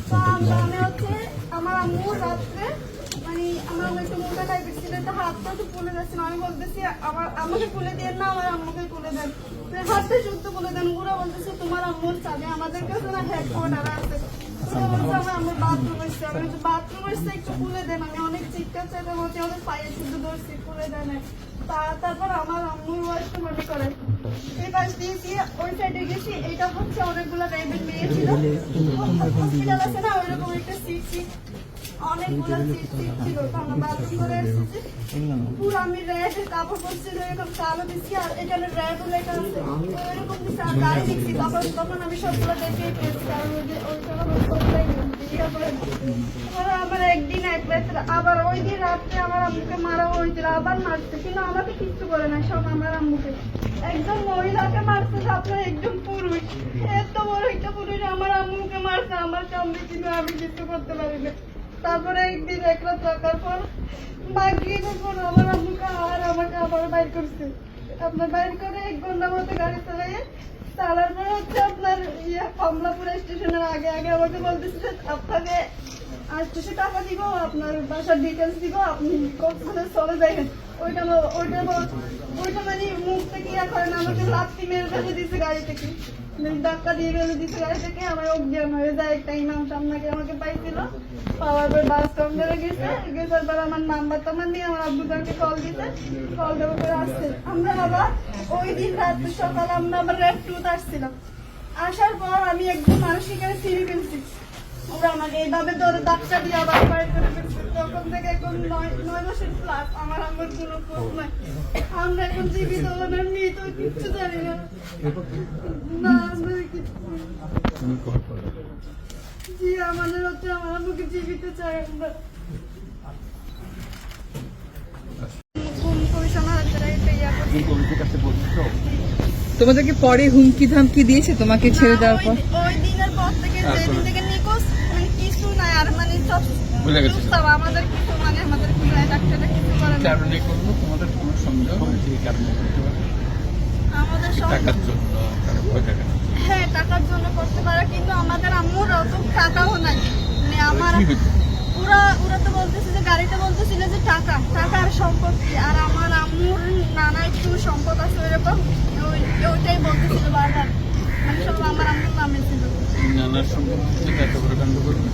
[SPEAKER 11] তো আমি হচ্ছে আমার আম্মু রাত্রে মানে আমার আম্মু একটু মোটা টাইপের ছিল, একটা হাতটা তো ফুলে যাচ্ছে। আমি বলতেছি আমাকে খুলে দেন না, আমার আম্মুকে খুলে দেন, হাতটা শুদ্ধ খুলে দেন। ওরা বলতেছে তোমার আম্মুর চাবি আমাদের কাছে না হেডকোয়ার্টার আছে। ওরা বলছে আমার আম্মুর বাথরুম এসছে, আমি বাথরুম এসছে একটু খুলে দেন। আমি অনেক চিৎকার চাইতে বলছি, আমাদের পায়ে শুদ্ধ ধরছি, খুলে দেন। তারপর আমার আম্মুর ওয়াইফটা মনে করে এই পাশ দিয়েছি, ওই সাইডে গেছি। এটা হচ্ছে অনেকগুলো টাইপের মেয়ে ছিল, হসপিটাল আছে না ওইরকম একটা সিট অনেকগুলো সিট ছিল। তো আমরা বাথরুম করে এসেছি, পুরো আমি রেড কাপড় পরছিল, এরকম কালো দিচ্ছি, আর এখানে রেড লেখা আছে ওইরকম দিচ্ছি, আর গাড়ি দেখছি। তখন আমি সবগুলো দেখেই পেয়েছি, কারণ আমার একদিন এক রাত্রে আবার ওই দিন রাত্রে আমার আম্মুকে মারা হয়েছিল, আবার মারছে, কিন্তু আমাকে কিচ্ছু করে না, সব আমার আম্মুকে। একদম মহিলাকে মারছে, আপনার একদম পুরুষ, এত বড় একটা পুরুষ আমার আম্মুকে মারছে, আমার সামনে, কিন্তু আমি কিছু করতে পারি না। তারপরে একদিন এক রাত থাকার পর মাগরিবের পর আমার আম্মুকে আর আমাকে আবার বাইর করছে। আপনার বাইর করে 1 ঘন্টা মতো গাড়ি চালার পর হচ্ছে আপনার কমলাপুর স্টেশনের আগে আমাকে বলতেছে যে আপনাকে 800 টাকা দিব, আপনার বাসার ডিটেলস দিব, আপনি কক্সবাজার চলে যাবেন। ওইটা মানে মুখ থেকে ইয়া করে না, আমাকে লাথি মেরে ফেলে দিচ্ছে গাড়ি থেকে, ধাক্কা দিয়ে ফেলে দিচ্ছে গাড়ি থেকে। আমার অজ্ঞান হয়ে যায়। একটা ইমাম সামনাকে আমাকে পাইছিল, পাওয়ার পর বাস স্ট্যান্ডে গেছে পর আমার নাম্বার টাম্বার নিয়ে আমার আব্বুদারকে কল দিতে, কল দেওয়ার পরে আসছে। আমরা আবার ওই দিন রাত সকালে আমরা আবার রেড টুথ আসছিলাম। আসার পর আমি একদম মানুষকে চিনি ফেলছি, ওরা আমাকে এইভাবে ধরে ডাক্তার দিয়ে আবার বাইর করে ফেলছে। তখন থেকে এখন 9 মাসের প্লাস আমার আমার কোনো খোঁজ নাই। আমরা এখন জীবিত না মৃত কিচ্ছু জানি না। আমরা জি আমাদের হচ্ছে আমার আম্মুকে জীবিত চাই আমরা।
[SPEAKER 5] তোমাদেরকে পরে হুমকি ধামকি দিয়েছে তোমাকে ছেড়ে দেওয়ার পর?
[SPEAKER 11] ওই দিনের পর থেকে যেদিন থেকে নিখোঁজ মানে কিছু নাই, আর মানে সব আমাদের কিছু মানে আমাদের ডাক্তাররা কিছু করে না।
[SPEAKER 8] তোমাদের কোনো সন্দেহ
[SPEAKER 11] আমাদের হ্যাঁ টাকার জন্য করতে পারে, কিন্তু আমাদের আম্মুর অত টাকাও নাই। মানে আমার ওরা তো বলতেছে যে গাড়িতে বলতেছিল যে টাকার সম্পত্তি, আর আমার আম্মুর নানা একটু সম্পদ আছে ওইরকম, ওইটাই বলতেছিল বারবার, মানে সব আমার আম্মুর নামে ছিল।
[SPEAKER 8] নানার সম্পত্তি এত বড় কাণ্ড করবে।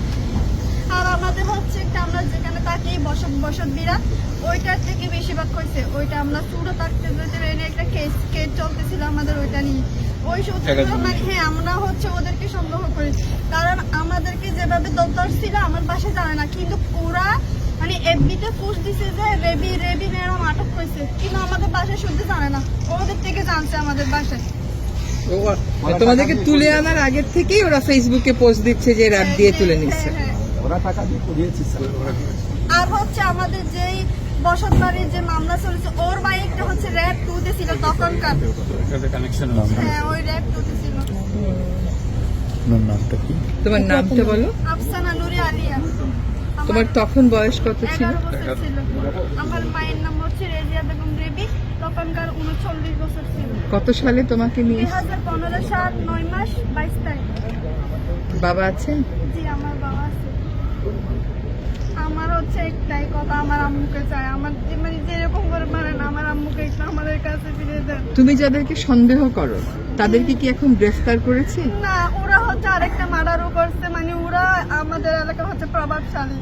[SPEAKER 11] আর আমাদের হচ্ছে একটা আমরা যেখানে থাকি বসত বিরাট, ওইটার থেকে বেশিরভাগ হয়েছে। ওইটা আমরা চুড়ো থাকতে ট্রেনে একটা কেস চলতেছিল আমাদের, ওইটা নিয়ে ওই সূত্রে মানে হ্যাঁ আমরা হচ্ছে ওদেরকে সন্দেহ করি, কারণ আমাদেরকে যেভাবে দরদার ছিল আমার বাসায় জানে না, কিন্তু ওরা মানে এফবিতে পোস্ট দিছে যে রেবি ম্যাডাম আটক হয়েছে, কিন্তু আমাদের বাসায় শুদ্ধ জানে না, ওদের থেকে জানছে আমাদের বাসায়।
[SPEAKER 5] তোমাদেরকে তুলে আনার আগের থেকেই ওরা ফেসবুকে পোস্ট দিচ্ছে যে র্যাব দিয়ে তুলে নিচ্ছে।
[SPEAKER 7] ওরা টাকা দিয়ে করিয়েছে।
[SPEAKER 11] আর হচ্ছে আমাদের যেই বসত বাড়ির যে মামলা চলেছে, ওর বাইকটা হচ্ছে র্যাব 2-তে ছিল তখনকার। হ্যাঁ ওই র্যাব 2-তে ছিল।
[SPEAKER 5] তোমার নামটা বলো?
[SPEAKER 11] আফসানা নুরি আলিয়া।
[SPEAKER 5] তোমার তখন বয়স কত ছিল?
[SPEAKER 11] 11 বছর ছিল। আমার মায়ের নাম হচ্ছে রেজিয়া বেগম রেবি, তখনকার 39 বছর ছিল।
[SPEAKER 5] কত সালে তোমাকে নিয়ে?
[SPEAKER 11] 2015 সাল 9 মাস 22 তারিখ।
[SPEAKER 5] বাবা আছেন?
[SPEAKER 11] জি আমার বাবা আছে। আমার হচ্ছে একটাই কথা, আমার আম্মুকে চাই। আমার মানে যেরকম করে মারেন আমার আম্মুকে একটু আমাদের কাছে ফিরে দেন।
[SPEAKER 5] তুমি যাদেরকে সন্দেহ করো তাদেরকে কি এখন গ্রেফতার করেছে?
[SPEAKER 11] না, ওরা হচ্ছে আরেকটা মার্ডারও করছে, মানে ওরা আমাদের এলাকা হচ্ছে প্রভাবশালী,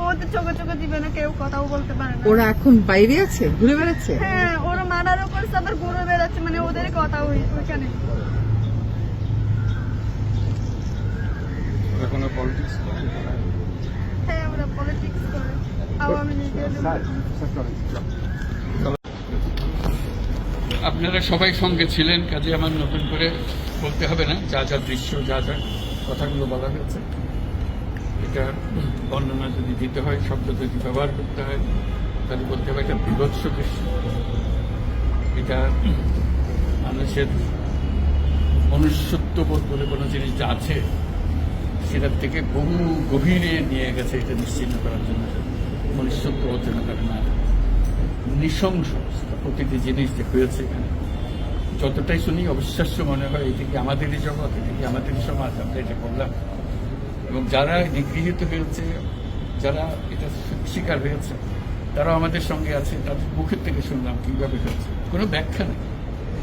[SPEAKER 11] ওদের চোখে দিবে না, কেউ কথাও বলতে পারে না।
[SPEAKER 5] ওরা এখন বাইরে আছে, ঘুরে বেড়াচ্ছে?
[SPEAKER 11] হ্যাঁ ওরা মার্ডারও করছে আবার ঘুরে বেড়াচ্ছে, মানে ওদের কথা ওইখানে। হ্যাঁ ওরা পলিটিক্স করে, আওয়ামী লীগের।
[SPEAKER 8] আপনারা সবাই সঙ্গে ছিলেন, কাজে আমার নতুন করে বলতে হবে না। যা যা দৃশ্য, যা যা কথাগুলো বলা হয়েছে, এটা বর্ণনা যদি দিতে হয়, শব্দ যদি ব্যবহার করতে হয়, তাহলে বলতে হবে এটা বিভৎস দৃশ্য। এটা মানুষের মনুষ্যত্ববোধ বলে কোনো জিনিস যা আছে সেটার থেকে বহু গভীরে নিয়ে গেছে, এটা নিশ্চিন্ন করার জন্য। মনুষ্যত্ব অর্জন করে না, নৃশংস প্রতিটি জিনিস যে হয়েছে এখানে। যতটাই শুনি অবিশ্বাস্য মনে হয়, এটি কি আমাদেরই জগৎ, এটি কি আমাদেরই সমাজ, আমরা এটা করলাম। এবং যারা নিগৃহীত হয়েছে, যারা এটা শিকার হয়েছে, তারাও আমাদের সঙ্গে আছে। তাদের মুখের থেকে শুনলাম কীভাবে হয়েছে, কোনো ব্যাখ্যা নেই।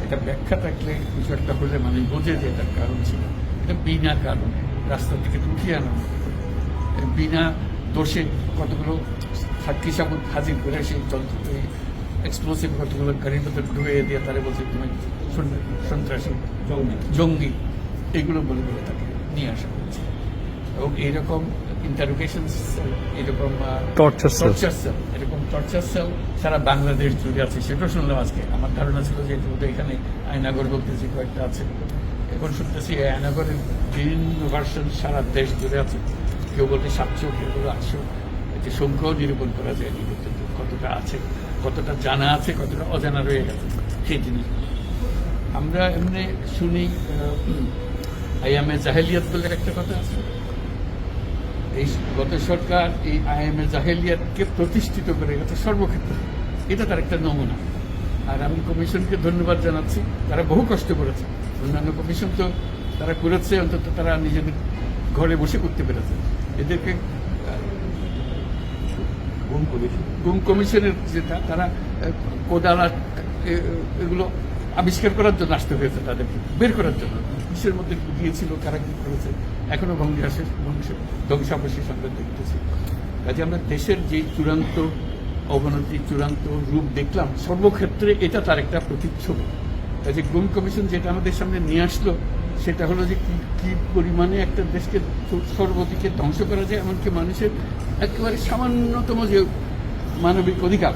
[SPEAKER 8] এটা ব্যাখ্যা থাকলে কিছু একটা হলে মানুষ বোঝে যে এটার কারণ ছিল। এটা বিনা কারণে রাস্তা থেকে উঠিয়ে আনা, বিনা দোষে কতগুলো সাক্ষী সাবুত হাজির করে সেই যন্ত্র এক্সপ্লোসিভ কতগুলো গাড়ির মধ্যে ঢুয়ে দিয়ে তারা বলছে তুমি সন্ত্রাসী, জঙ্গি, এগুলো বলে বলে তাকে নিয়ে আসা হয়েছে। এবং এইরকম ইন্টারোগেশন সেল, এরকম টর্চার সেল, এরকম টর্চার সেল সারা বাংলাদেশ জুড়ে আছে, সেটাও শুনলাম আজকে। আমার ধারণা ছিল যে এখানে আয়নাগর বলতেছি কয়েকটা আছে, এখন শুনতেছি আয়নাগরের বিভিন্ন ভার্সন সারা দেশ জুড়ে আছে। কেউ বলতে 700, কেউ বলে 800। এতে সংখ্যাও নিরূপণ করা যায় কতটা আছে, কতটা জানা আছে, কতটা অজানা রয়ে গেছে সেই জিনিস। আমরা এমনি শুনি আইএমএ জাহেলিয়াত বলে একটা কথা আছে। এই গত সরকার এই আইএমএ জাহেলিয়াতকে প্রতিষ্ঠিত করে গেছে সর্বক্ষেত্রে, এটা তার একটা নমুনা। আর আমি কমিশনকে ধন্যবাদ জানাচ্ছি, তারা বহু কষ্ট করেছে। অন্যান্য কমিশন তো তারা করেছে, অন্তত তারা নিজেদের ঘরে বসে করতে পেরেছে। এদেরকে গুম কমিশনের যেটা, তারা কোদালা এগুলো আবিষ্কার করার জন্য আসতে হয়েছে, তাদেরকে বের করার জন্য। বিশ্বের মধ্যে গিয়েছিল, কারা কি করেছে, এখনো ধ্বংসাবশেষ আমরা দেখতেছি। কাজে আমরা দেশের যে চূড়ান্ত অবনতি, চূড়ান্ত রূপ দেখলাম সর্বক্ষেত্রে, এটা তার একটা প্রতিচ্ছবি। কাজে গুম কমিশন যেটা আমাদের সামনে নিয়ে আসলো, সেটা হলো যে কি পরিমাণে একটা দেশকে সর্বদিকে ধ্বংস করা যায়, এমনকি মানুষের একেবারে সামান্যতম যে মানবিক অধিকার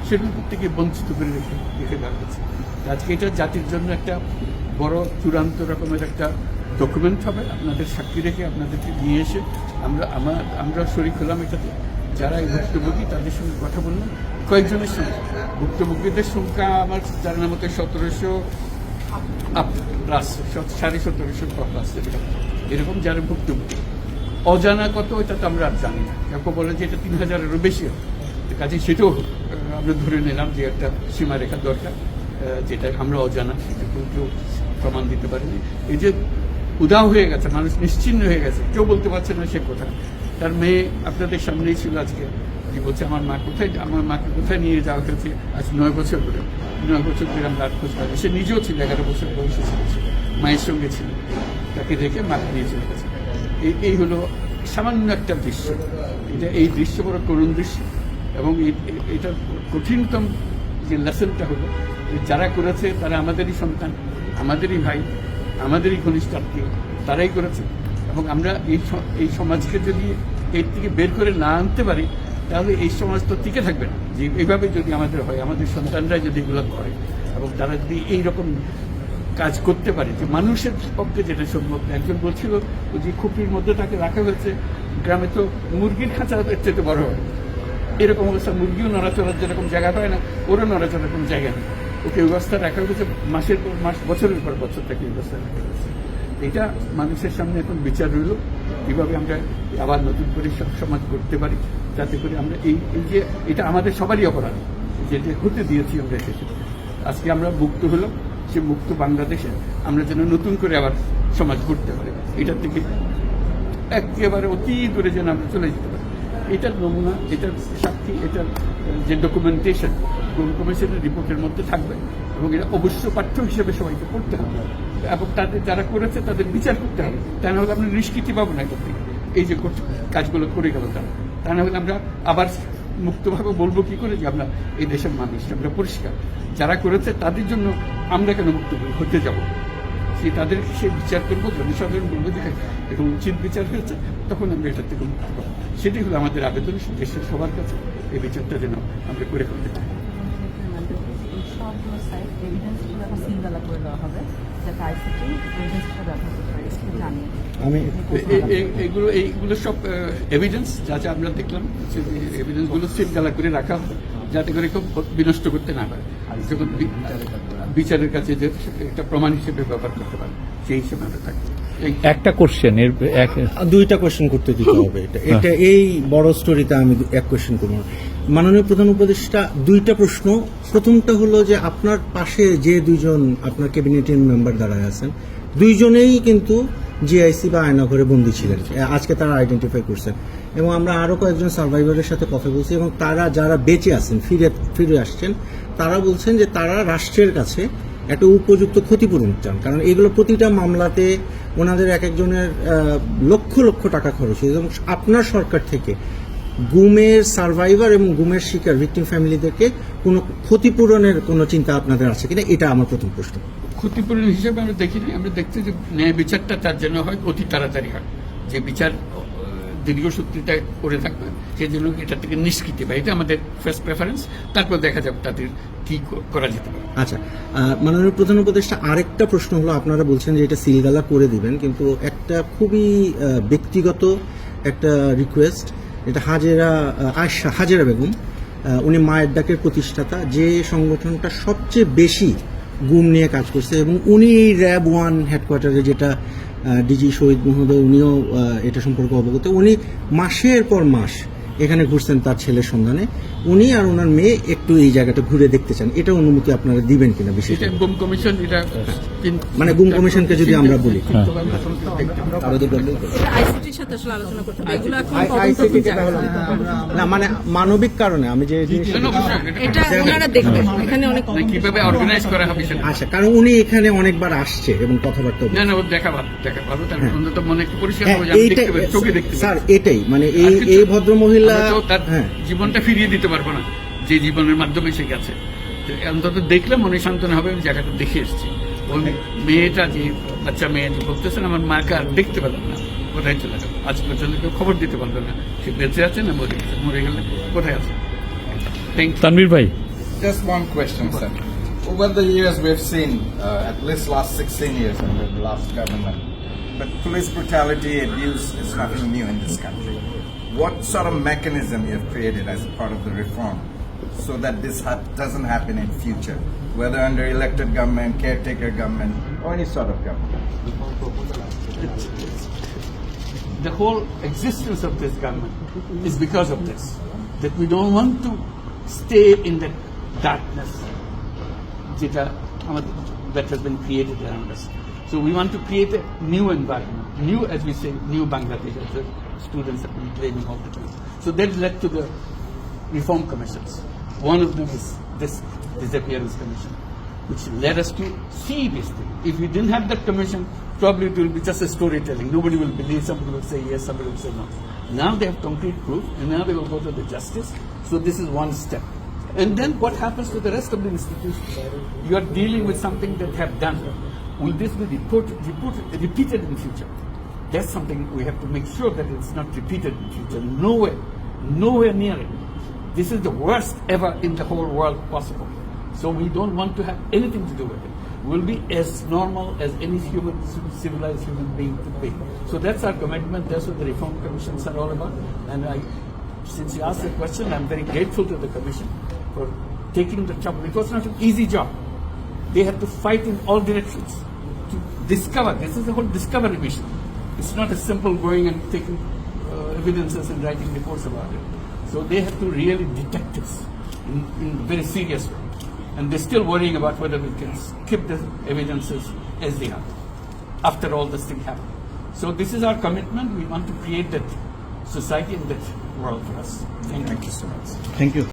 [SPEAKER 8] সেটুকু থেকে বঞ্চিত করে রেখে দেওয়া হয়েছে। আজকে এটা জাতির জন্য একটা বড় চূড়ান্ত রকমের একটা ডকুমেন্ট হবে। আপনাদের সাক্ষী রেখে, আপনাদেরকে নিয়ে এসে আমরা শরিক হলাম এটাতে। যারা এই ভুক্তভোগী তাদের সঙ্গে কথা বললাম, কয়েকজনের সঙ্গে। ভুক্তভোগীদের সংখ্যা আমার জানার মতো 1700 প্লাস, 1750 প্লাস এরকম যারা ভুক্তভোগী। অজানা কত এটা তো আমরা আর জানি না। কেউ বলে যে এটা 3000-এরও বেশি। কাজে সেটাও আমরা ধরে নিলাম যে একটা সীমারেখা দরকার, যেটা আমরা অজানা, সেটা কেউ প্রমাণ দিতে পারেনি। এই যে উদাও হয়ে গেছে, মানুষ নিশ্চিন্ন হয়ে গেছে, কেউ বলতে পারছে না সে কোথায়। তার মেয়ে আপনাদের সামনেই ছিল আজকে, যে বলছে আমার মাকে কোথায় নিয়ে যাওয়া হয়েছে আজ 9 বছর ধরে। 9 বছর ধরে আমরা আর খোঁজ পাই। সে নিজেও ছিল, 11 বছর বয়সে ছিল, মায়ের সঙ্গে ছিল, তাকে রেখে মাকে নিয়ে চলে গেছে। এই হলো সামান্য একটা দৃশ্য। এই দৃশ্য বড় করুণ দৃশ্য। এবং এটা কঠিনতম যে লেসনটা হলো, যারা করেছে তারা আমাদেরই সন্তান, আমাদেরই ভাই, আমাদেরই ঘনিষ্ঠ আত্মীয়, তারাই করেছে। এবং আমরা এই সমাজকে যদি এর থেকে বের করে না আনতে পারি, তাহলে এই সমাজ তো টিকে থাকবে না। যে এইভাবে যদি আমাদের হয়, আমাদের সন্তানরা যদি এগুলো করে, এবং তারা যদি এইরকম কাজ করতে পারে, যে মানুষের পক্ষে যেটা সম্ভব। একজন বলছিল যে খুপড়ির মধ্যে তাকে রাখা হয়েছে, গ্রামে তো মুরগির খাঁচা এর চেয়ে বড় হয়। এরকম অবস্থা, মুরগিও নড়াচড়ার যেরকম জায়গা পায় না, ওরও নড়াচড়ার কোনো জায়গা নেই। ওকে ব্যবস্থা রাখা হয়েছে, মাসের পর মাস, বছরের পর বছর তাকে ব্যবস্থা রাখা হয়েছে। এটা মানুষের সামনে এখন বিচার রইল, কীভাবে আমরা আবার নতুন করে সমাজ করতে পারি, যাতে করে আমরা এই যে এটা আমাদের সবারই অপরাধ, যেটা হতে দিয়েছি আমরা এসেছি। আজকে আমরা মুক্ত হলাম, সে মুক্ত বাংলাদেশে আমরা যেন নতুন করে আবার সমাজ গড়তে পারি। এটার থেকে একেবারে অতি দূরে যেন আমরা চলে যেতে পারি। এটার নমুনা, এটার সাক্ষী, এটার যে ডকুমেন্টেশন গুম কমিশনের রিপোর্টের মধ্যে থাকবে, এবং এটা অবশ্য পাঠ্য হিসেবে সবাইকে পড়তে হবে, এবং তাদের যারা করেছে তাদের বিচার করতে হবে। তা না হলে আমরা নিষ্কৃতি পাবো না এটার থেকে, এই যে কাজগুলো করে গেল তারা। তা না হলে আমরা আবার মুক্তভাবে বলবো কি করে যে আমরা এই দেশের মানুষ, আমরা পরিষ্কার। যারা করেছে তাদের জন্য আমরা কেন মুক্ত হতে যাব? তাদের সে বিচার করবো, জনসাধারণ বলবো যে এরকম উচিত বিচার হয়েছে, তখন আমরা এটার থেকে মুক্ত পাবো। সেটাই হলো আমাদের আবেদন দেশের সবার কাছে, এই বিচারটা যেন আমরা করে ফেলতে পারি।
[SPEAKER 9] সাইড এভিডেন্স হিসেবে এখন সিলগালা করে দেওয়া হবে যাতে আইসিটি এভিডেন্স হিসেবে ব্যবহার করতে পারে সেটা জানিয়ে
[SPEAKER 7] আমি
[SPEAKER 8] এইগুলো সব এভিডেন্স যা যা আমরা দেখলাম এভিডেন্সগুলো সিলগালা করে রাখা হবে যাতে করে কেউ বিনষ্ট করতে না পারে যখন বিচারের কাছে যে একটা প্রমাণ হিসেবে ব্যবহার করতে পারে সেই হিসেবে আমরা থাকবো।
[SPEAKER 10] একটা কোশ্চেন এর
[SPEAKER 7] দুইটা কোশ্চেন করতে দিতে হবে এটা এই বড় স্টোরিতে আমি এক কোশ্চেন করব। মাননীয় প্রধান উপদেষ্টা দুইটা প্রশ্ন। প্রথমটা হলো যে আপনার পাশে যে দুইজন আপনার ক্যাবিনেটের মেম্বার দাঁড়ায় আছেন দুইজনেই কিন্তু জিআইসি বা আয়নাঘরে বন্দী ছিলেন, আজকে তারা আইডেন্টিফাই করছেন এবং আমরা আরো কয়েকজন সার্ভাইভারের সাথে কথা বলছি এবং তারা যারা বেঁচে আছেন ফিরে আসছেন তারা বলছেন যে তারা রাষ্ট্রের কাছে একটা উপযুক্ত ক্ষতিপূরণ চান, কারণ এগুলো প্রতিটা মামলাতে ওনাদের এক একজনের লক্ষ লক্ষ টাকা খরচ হয়েছে এবং আপনার সরকার থেকে গুমের সার্ভাইভার এবং গুমের শিকার ভিকটিম ফ্যামিলিদেরকে কোনো ক্ষতিপূরণের কোনো চিন্তা আপনাদের আছে কিনা, এটা আমার প্রথম প্রশ্ন।
[SPEAKER 8] ক্ষতিপূরণ হিসেবে আমরা দেখিনি, আমরা দেখছি যে ন্যায় বিচারটা তার জন্য হয় অতি তাড়াতাড়ি হয়, যে বিচার দীর্ঘসূত্রিতা করে থাকবে সেই জন্য এটা থেকে নিষ্কৃতি পায়, এটা আমাদের ফার্স্ট প্রেফারেন্স। তারপর দেখা যাবে তাদের কি করা যেতে পারে।
[SPEAKER 7] আচ্ছা, মাননীয় প্রধান উপদেষ্টা আরেকটা প্রশ্ন হলো, আপনারা বলছেন যে এটা সিলগালা করে দিবেন, কিন্তু একটা খুবই ব্যক্তিগত একটা রিকোয়েস্ট, এটা হাজেরা বেগম, উনি মায়ের ডাকের প্রতিষ্ঠাতা, যে সংগঠনটা সবচেয়ে বেশি গুম নিয়ে কাজ করছে এবং উনি এই র্যাব 1 হেডকোয়ার্টারে, যেটা ডিজি শহীদ মহোদয়, উনিও এটা সম্পর্কে অবগত, উনি মাসের পর মাস এখানে ঘুরছেন তার ছেলের সন্ধানে, উনি আর ওনার মেয়ে একটু এই জায়গাটা ঘুরে দেখতে চান, এটা অনুমতি আপনারা দিবেন কিনা? বিশেষ
[SPEAKER 8] গুম কমিশন, এটা
[SPEAKER 7] মানে গুম কমিশনকে যদি আমরা বলি
[SPEAKER 9] আইসিটির সাথে আসলে আলোচনা করতে হবে, এগুলো এখন তদন্ত
[SPEAKER 7] না, মানে মানবিক কারণে আমি যে
[SPEAKER 9] এটা ওনারা দেখবেন এখানে অনেক
[SPEAKER 8] কিভাবে অর্গানাইজ করা হবে সেটা।
[SPEAKER 7] আচ্ছা, কারণ উনি এখানে অনেকবার আসছে এবং কথাবার্তা
[SPEAKER 8] না না, দেখা ভালো, তার অন্তত মনে একটু পরিষ্কার হবে, চোখে দেখতে
[SPEAKER 7] স্যার, এটাই মানে এই ভদ্র মহিলা
[SPEAKER 8] তার জীবনটা ফিরিয়ে দিতে পারবো না যে জীবনের মাধ্যমে সে গেছে, অন্তত দেখলে মনে সান্ত্বনা হবে। আমি জায়গাটা দেখে এসেছি, ওই মেয়েটা যে বাচ্চা মেয়ে যে বলতেছেন আমার মাকে আর দেখতে পেলাম না, কোথায় চলে গেল, আজ পর্যন্ত কেউ খবর দিতে পারলো না সে বেঁচে আছে না মরে গেলে কোথায় আছে।
[SPEAKER 10] তানভীর ভাই,
[SPEAKER 12] Just one question, sir. Over the years, we've seen, at least last 16 years under the last government, but police brutality, abuse is nothing new in this country. What sort of mechanism you have created as a part of the reform so that this doesn't happen in future, whether under elected government, caretaker government, or any sort of government?
[SPEAKER 8] The whole existence of this government is because of this, that we don't want to stay in that darkness that has been created around us. So we want to create a new environment, new, as we say, new Bangladesh, as the students have been claiming all the time. So that led to the reform commissions. One of them is this disappearance commission, which led us to see this thing. If we didn't have that commission, probably it will be just a storytelling. Nobody will believe, somebody will say yes, somebody will say no. Now they have concrete proof, and now they will go to the justice. So this is one step. And then what happens to the rest of the institutions? You are dealing with something that have done. Will this be repeated in future? That's something we have to make sure that it's not repeated in future. Nowhere near it. This is the worst ever in the whole world possible. So we don't want to have anything to do with it. We'll be as normal as any civilized human being could be. So that's our commitment. That's what the reform commissions are all about. And since you asked the question, I'm very grateful to the commission for taking the trouble. It was not an easy job. They had to fight in all directions to discover. This is the whole discovery mission. It's not a simple going and taking evidences and writing reports about it. So they have to really detect this in a very serious way. And they're still worrying about whether we can keep the evidences as they are after all this thing happened. So this is our commitment. We want to create that society and that world for us. Thank you so much.
[SPEAKER 7] Thank you.